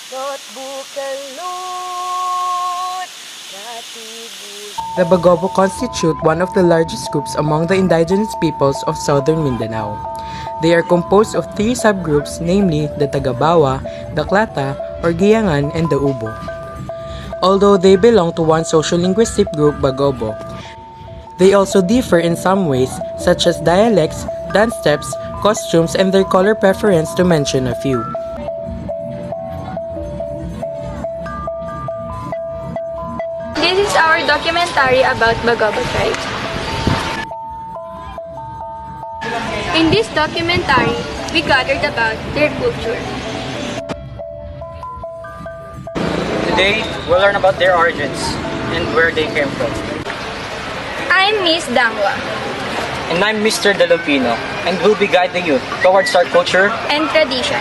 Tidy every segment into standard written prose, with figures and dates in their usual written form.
notebook and loot. The Bagobo constitute one of the largest groups among the indigenous peoples of southern Mindanao. They are composed of three subgroups, namely the Tagabawa, the Klata, or Giyangan, and the Ubo. Although they belong to one social-linguistic group, Bagobo, they also differ in some ways, such as dialects, dance steps, costumes, and their color preference, to mention a few. This is our documentary about Bagobo tribe. In this documentary, we gathered about their culture. Today, we'll learn about their origins and where they came from. I'm Miss Dangwa And I'm Mr. Dalupino, and we'll be guiding you towards our culture and tradition.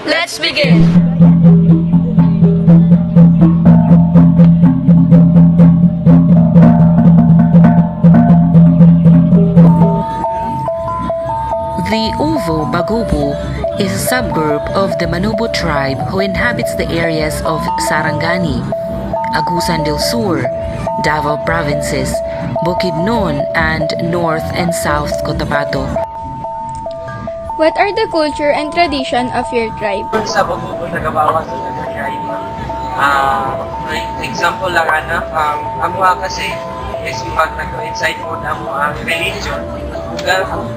Let's begin! The Uvo Bagobo is a subgroup of the Manubo tribe who inhabits the areas of Sarangani, Agusan del Sur, Davao provinces, Bukidnon, and North and South Cotabato. What are the culture and tradition of your tribe? Sa Bagobo nagabawas sa tribe. Example lang ang mga kasi is mag-inside mo na mo ang religion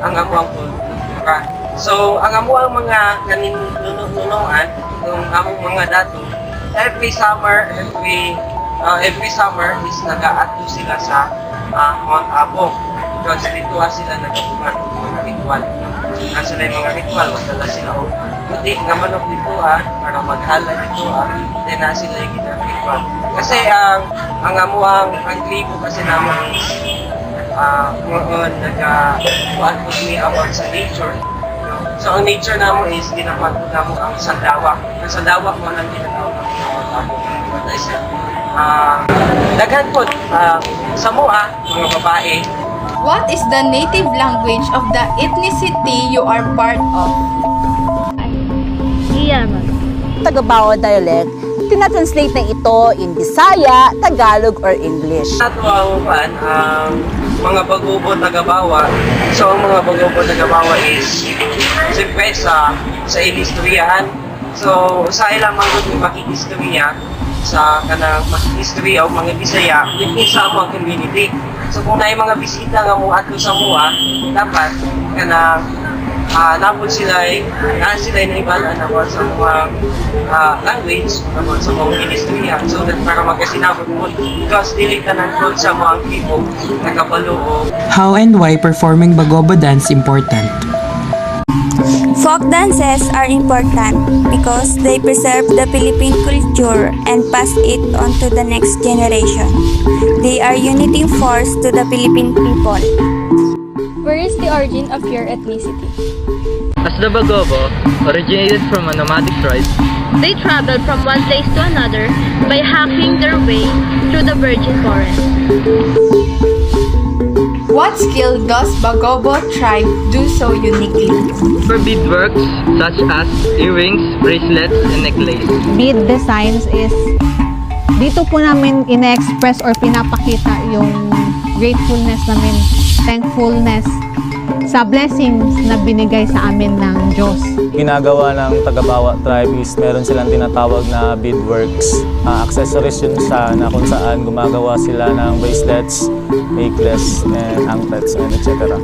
ang among kultura. So ang among mga kaninununungan ng among mga dato every summer is nag-aato sila sa Mount Abo. Because dito sila nag-aato mga ritual. Sila yung mga ritual, magdala sila o puti nga manok dito para maghala dito then sila yung ginagawa. Kasi ang amuang ang tribo kasi naman is nag-kuhan po ni about sa nature. So ang nature naman is ginapat po naman ang sandawak. Ang sandawak mo lang ginatawag ang daghan po sa mga babae. What is the native language of the ethnicity you are part of? Tagabawa dialect, tinatranslate na ito in Bisaya, Tagalog, or English. Natuwa ang mga Bagobo Tagabawa. So ang mga Bagobo Tagabawa is siyempre sa ilistoryahan. So sa ilang mga makikistorya sa kanang makikistorya o mga Bisaya, hindi sa mga community. So kung na mga bisita nga mo ato sa mua, dapat kanang napod sila na ibalaan na sa mga language na sa mga ministrya so that para magkasinabot mo because dili tanan po sa mga people nakapalo. How and why performing Bagobo dance important? Folk dances are important because they preserve the Philippine culture and pass it on to the next generation. They are uniting force to the Philippine people. Where is the origin of your ethnicity? As the Bagobo originated from a nomadic tribe, They travel from one place to another by hacking their way through the virgin forest. What skill does Bagobo tribe do so uniquely? for beadworks such as earrings, bracelets, and necklace. Bead designs is dito po namin ina-express or pinapakita yung gratefulness namin, thankfulness sa blessings na binigay sa amin ng Diyos. Ginagawa ng Tagabawa tribe is meron silang tinatawag na beadworks. Accessories yun siya na kung saan gumagawa sila ng bracelets, necklace, and anklets, and etc.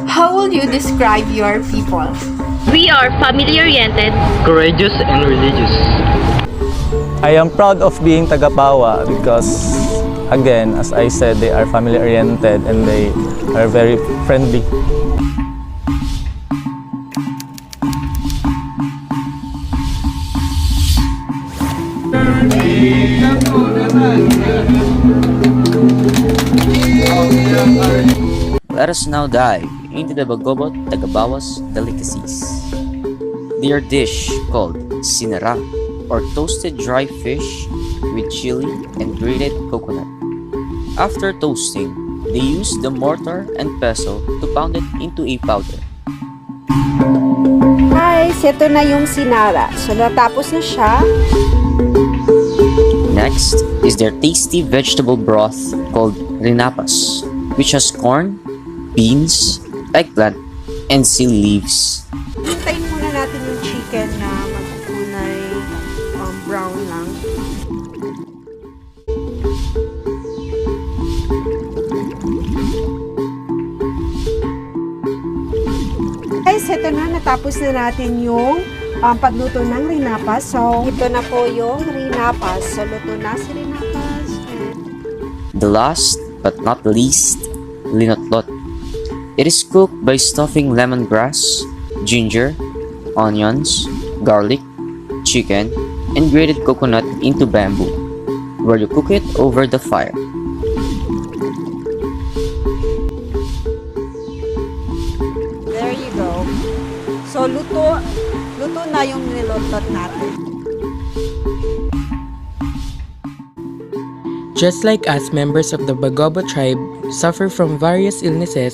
How will you describe your people? We are family-oriented, Courageous and religious. I am proud of being Tagabawa because, again, as I said, they are family-oriented and they are very friendly. Let us now dive into the Bagobo Tagabawas delicacies. Their dish called sinarang or toasted dry fish with chili and grated coconut. After toasting, they use the mortar and pestle to pound it into a powder. Guys, ito na yung sinara. So, natapos na siya. Next is their tasty vegetable broth called rinapas, which has corn, beans, eggplant, and seal leaves. Hintayin muna natin yung chicken na magkulay brown lang. Guys, ito na. Natapos na natin yung pagluto ng rinapas. So, ito na po yung rinapas. So, luto na si rinapas. The last but not least, linotlot. It is cooked by stuffing lemongrass, ginger, onions, garlic, chicken, and grated coconut into bamboo, where you cook it over the fire. There you go. So, luto na yung nilotot natin. Just like us, members of the Bagobo tribe suffer from various illnesses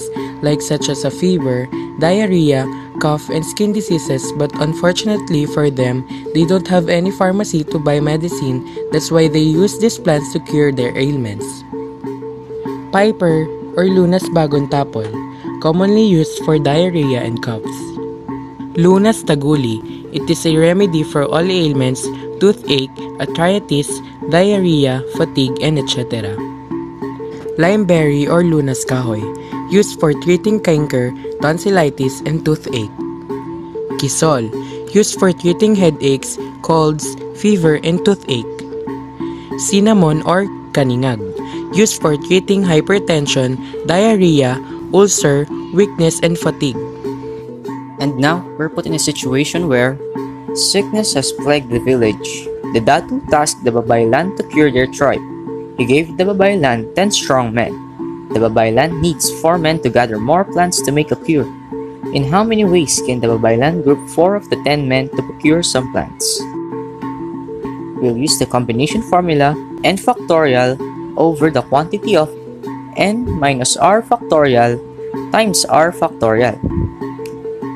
such as a fever, diarrhea, cough, and skin diseases, but unfortunately for them, they don't have any pharmacy to buy medicine. That's why they use these plants to cure their ailments. Piper or Lunas Bagong Tapol, commonly used for diarrhea and coughs. Lunas Taguli, it is a remedy for all ailments, toothache, arthritis, diarrhea, fatigue, and etc. Limeberry or Lunas Kahoy, used for treating canker, tonsillitis, and toothache. Kisol, used for treating headaches, colds, fever, and toothache. Cinnamon or Kaningag, used for treating hypertension, diarrhea, ulcer, weakness, and fatigue. And now, we're put in a situation where sickness has plagued the village. The Datu tasked the Babaylan to cure their tribe. He gave the Babaylan 10 strong men. The Babaylan needs 4 men to gather more plants to make a cure. In how many ways can the Babaylan group 4 of the 10 men to procure some plants? We'll use the combination formula n factorial over the quantity of n minus r factorial times r factorial.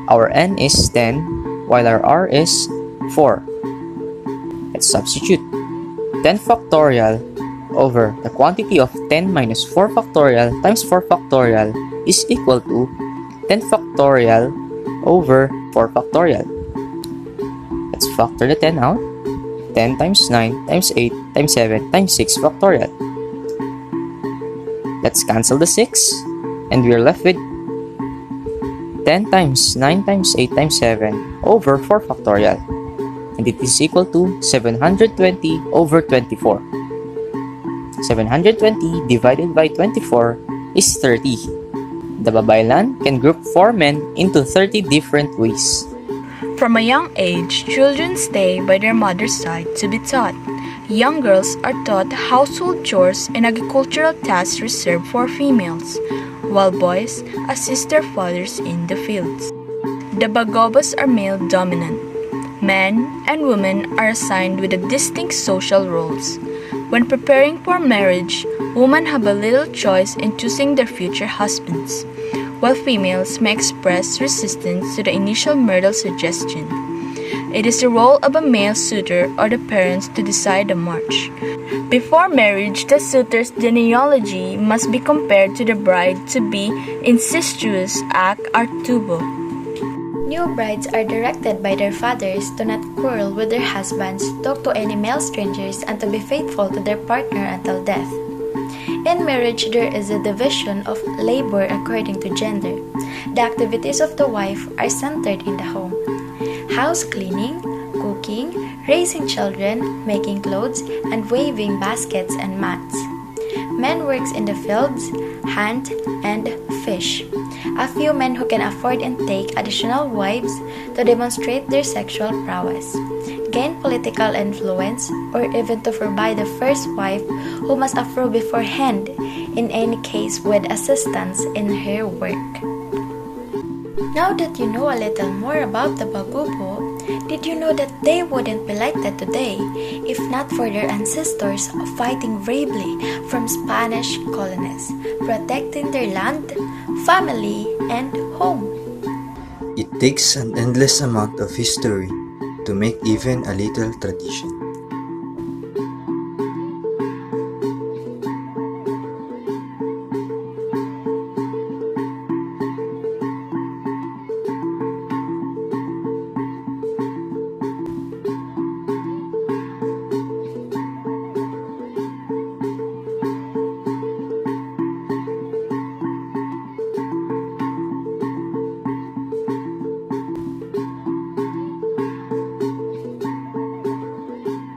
Our n is 10, while our r is 4. Let's substitute. 10 factorial over the quantity of 10 minus 4 factorial times 4 factorial is equal to 10 factorial over 4 factorial. Let's factor the 10 out. 10 times 9 times 8 times 7 times 6 factorial. Let's cancel the 6 and we're left with 10 times 9 times 8 times 7 over 4 factorial, and it is equal to 720 over 24. 720 divided by 24 is 30. The Babaylan can group 4 men into 30 different ways. From a young age, children stay by their mother's side to be taught. Young girls are taught household chores and agricultural tasks reserved for females, while boys assist their fathers in the fields. The Bagobos are male-dominant. Men and women are assigned with distinct social roles. When preparing for marriage, women have a little choice in choosing their future husbands, while females may express resistance to the initial marital suggestion. It is the role of a male suitor or the parents to decide the match. Before marriage, the suitor's genealogy must be compared to the bride to be incestuous ac artubo. New brides are directed by their fathers to not quarrel with their husbands, talk to any male strangers, and to be faithful to their partner until death. In marriage, there is a division of labor according to gender. The activities of the wife are centered in the home. House cleaning, cooking, raising children, making clothes, and waving baskets and mats. Men works in the fields, hunt, and fish. A few men who can afford and take additional wives to demonstrate their sexual prowess, gain political influence, or even to forbid the first wife who must approve beforehand, in any case with assistance in her work. Now that you know a little more about the Bagobo, Did you know that they wouldn't be like that today if not for their ancestors fighting bravely from Spanish colonists, protecting their land, family, and home? It takes an endless amount of history to make even a little tradition.